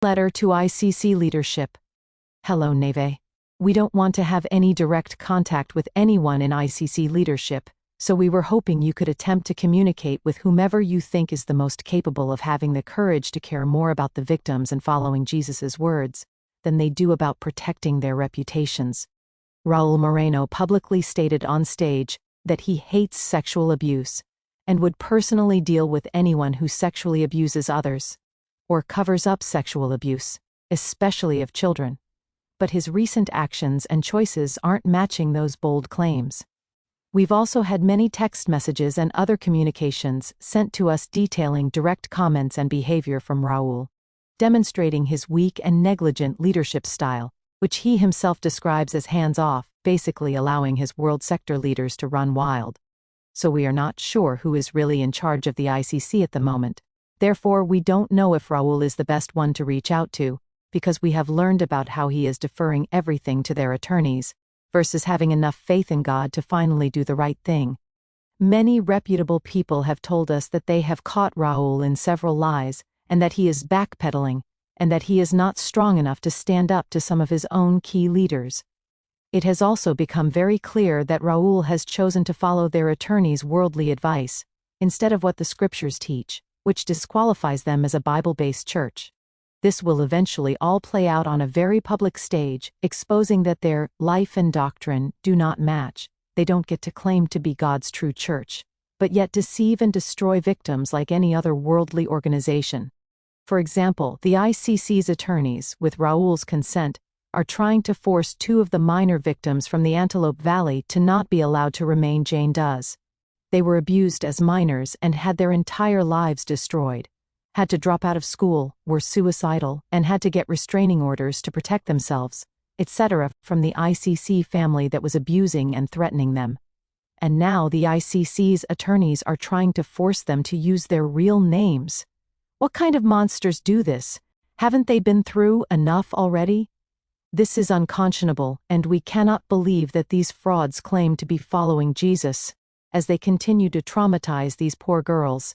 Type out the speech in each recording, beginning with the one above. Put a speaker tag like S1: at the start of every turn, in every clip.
S1: Letter to ICC leadership. Hello, Neve. We don't want to have any direct contact with anyone in ICC leadership, so we were hoping you could attempt to communicate with whomever you think is the most capable of having the courage to care more about the victims and following Jesus's words than they do about protecting their reputations. Raul Moreno publicly stated on stage that he hates sexual abuse and would personally deal with anyone who sexually abuses others or covers up sexual abuse, especially of children. But his recent actions and choices aren't matching those bold claims. We've also had many text messages and other communications sent to us detailing direct comments and behavior from Raul, demonstrating his weak and negligent leadership style, which he himself describes as hands-off, basically allowing his world sector leaders to run wild. So we are not sure who is really in charge of the ICC at the moment. Therefore, we don't know if Raul is the best one to reach out to, because we have learned about how he is deferring everything to their attorneys, versus having enough faith in God to finally do the right thing. Many reputable people have told us that they have caught Raul in several lies, and that he is backpedaling, and that he is not strong enough to stand up to some of his own key leaders. It has also become very clear that Raul has chosen to follow their attorneys' worldly advice, instead of what the scriptures teach, which disqualifies them as a Bible-based church. This will eventually all play out on a very public stage, exposing that their life and doctrine do not match. They don't get to claim to be God's true church, but yet deceive and destroy victims like any other worldly organization. For example, the ICC's attorneys, with Raul's consent, are trying to force 2 of the minor victims from the Antelope Valley to not be allowed to remain Jane Does. They were abused as minors and had their entire lives destroyed, had to drop out of school, were suicidal, and had to get restraining orders to protect themselves, etc., from the ICC family that was abusing and threatening them. And now the ICC's attorneys are trying to force them to use their real names. What kind of monsters do this? Haven't they been through enough already? This is unconscionable, and we cannot believe that these frauds claim to be following Jesus, as they continue to traumatize these poor girls.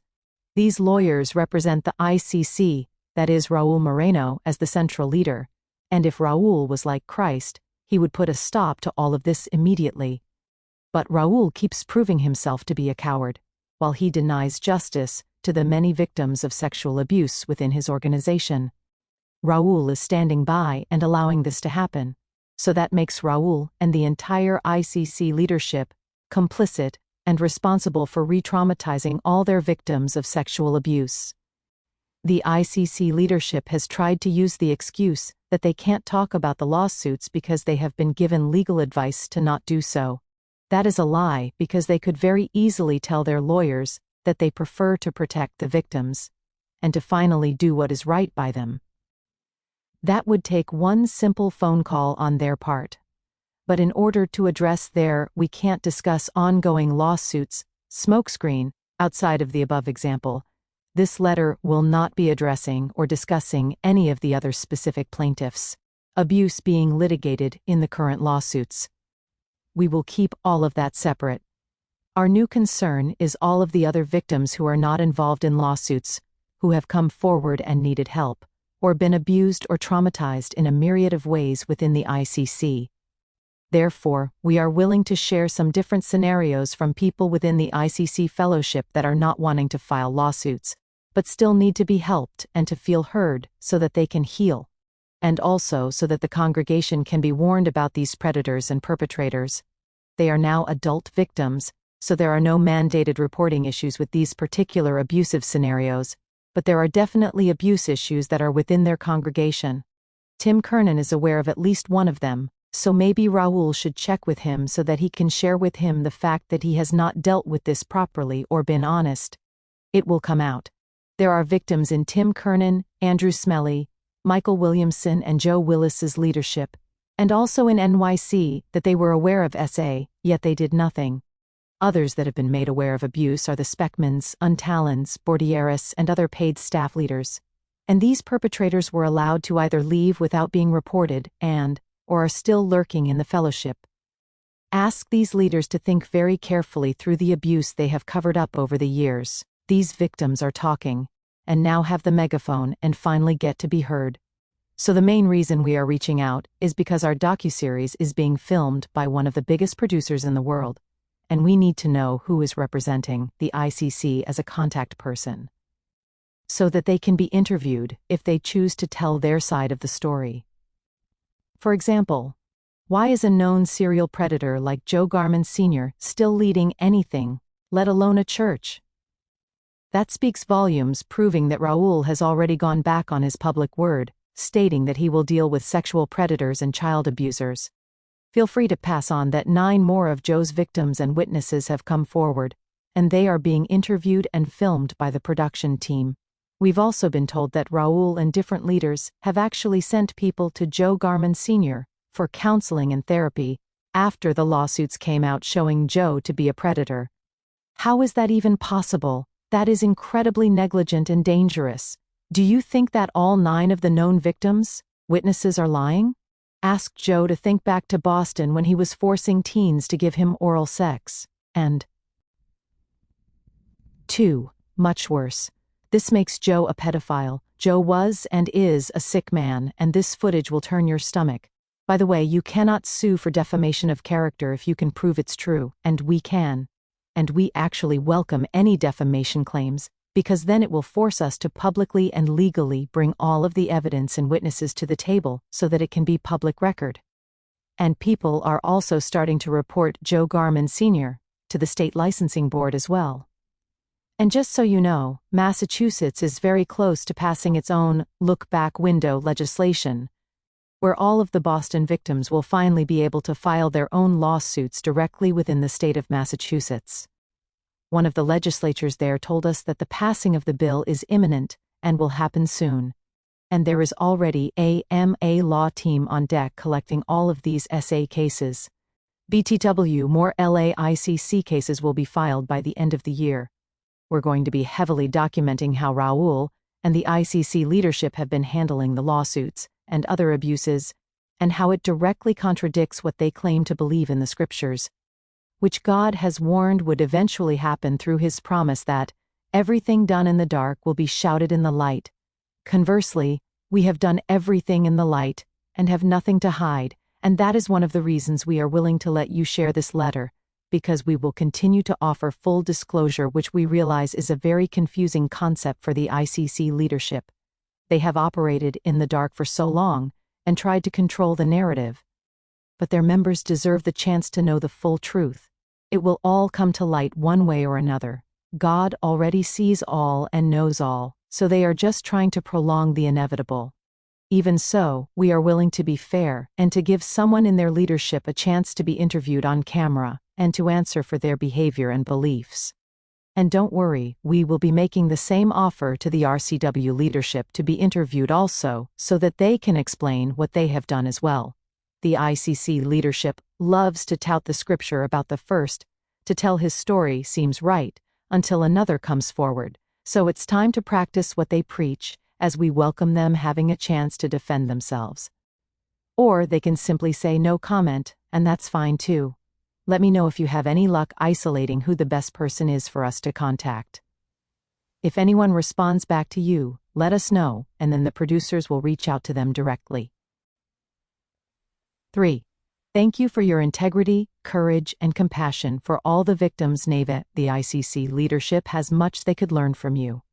S1: These lawyers represent the ICC, that is Raul Moreno, as the central leader, and if Raul was like Christ, he would put a stop to all of this immediately. But Raul keeps proving himself to be a coward, while he denies justice to the many victims of sexual abuse within his organization. Raul is standing by and allowing this to happen, so that makes Raul and the entire ICC leadership complicit and responsible for re-traumatizing all their victims of sexual abuse. The ICC leadership has tried to use the excuse that they can't talk about the lawsuits because they have been given legal advice to not do so. That is a lie, because they could very easily tell their lawyers that they prefer to protect the victims, and to finally do what is right by them. That would take one simple phone call on their part. But in order to address their "we can't discuss ongoing lawsuits" smokescreen, outside of the above example, this letter will not be addressing or discussing any of the other specific plaintiffs' abuse being litigated in the current lawsuits. We will keep all of that separate. Our new concern is all of the other victims who are not involved in lawsuits, who have come forward and needed help, or been abused or traumatized in a myriad of ways within the ICC. Therefore, we are willing to share some different scenarios from people within the ICC fellowship that are not wanting to file lawsuits, but still need to be helped and to feel heard so that they can heal, and also so that the congregation can be warned about these predators and perpetrators. They are now adult victims, so there are no mandated reporting issues with these particular abusive scenarios, but there are definitely abuse issues that are within their congregation. Tim Kernan is aware of at least one of them, so maybe Raul should check with him so that he can share with him the fact that he has not dealt with this properly or been honest. It will come out. There are victims in Tim Kernan, Andrew Smelly, Michael Williamson and Joe Willis's leadership, and also in NYC that they were aware of SA, yet they did nothing. Others that have been made aware of abuse are the Speckmans, Untalons, Bordieris, and other paid staff leaders. And these perpetrators were allowed to either leave without being reported or are still lurking in the fellowship. Ask these leaders to think very carefully through the abuse they have covered up over the years. These victims are talking, and now have the megaphone and finally get to be heard. So the main reason we are reaching out is because our docuseries is being filmed by one of the biggest producers in the world, and we need to know who is representing the ICC as a contact person, so that they can be interviewed if they choose to tell their side of the story. For example, why is a known serial predator like Joe Garman Sr. still leading anything, let alone a church? That speaks volumes, proving that Raul has already gone back on his public word, stating that he will deal with sexual predators and child abusers. Feel free to pass on that 9 more of Joe's victims and witnesses have come forward, and they are being interviewed and filmed by the production team. We've also been told that Raul and different leaders have actually sent people to Joe Garman Sr. for counseling and therapy after the lawsuits came out showing Joe to be a predator. How is that even possible? That is incredibly negligent and dangerous. Do you think that all 9 of the known victims, witnesses, are lying? Ask Joe to think back to Boston when he was forcing teens to give him oral sex. And 2. Much worse. This makes Joe a pedophile. Joe was and is a sick man, and this footage will turn your stomach. By the way, you cannot sue for defamation of character if you can prove it's true, and we can. And we actually welcome any defamation claims, because then it will force us to publicly and legally bring all of the evidence and witnesses to the table so that it can be public record. And people are also starting to report Joe Garman Sr. to the state licensing board as well. And just so you know, Massachusetts is very close to passing its own look-back window legislation, where all of the Boston victims will finally be able to file their own lawsuits directly within the state of Massachusetts. One of the legislatures there told us that the passing of the bill is imminent and will happen soon. And there is already a MA law team on deck collecting all of these SA cases. BTW, more LA ICC cases will be filed by the end of the year. We're going to be heavily documenting how Raul and the ICC leadership have been handling the lawsuits and other abuses, and how it directly contradicts what they claim to believe in the scriptures, which God has warned would eventually happen through his promise that everything done in the dark will be shouted in the light. Conversely, we have done everything in the light and have nothing to hide, and that is one of the reasons we are willing to let you share this letter, because we will continue to offer full disclosure, which we realize is a very confusing concept for the ICC leadership. They have operated in the dark for so long and tried to control the narrative. But their members deserve the chance to know the full truth. It will all come to light one way or another. God already sees all and knows all, so they are just trying to prolong the inevitable. Even so, we are willing to be fair and to give someone in their leadership a chance to be interviewed on camera and to answer for their behavior and beliefs. And don't worry, we will be making the same offer to the RCW leadership to be interviewed also, so that they can explain what they have done as well. The ICC leadership loves to tout the scripture about the first to tell his story seems right until another comes forward, so it's time to practice what they preach, as we welcome them having a chance to defend themselves. Or they can simply say no comment, and that's fine too. Let me know if you have any luck isolating who the best person is for us to contact. If anyone responds back to you, let us know, and then the producers will reach out to them directly. 3. Thank you for your integrity, courage, and compassion for all the victims. Neve, the ICC leadership has much they could learn from you.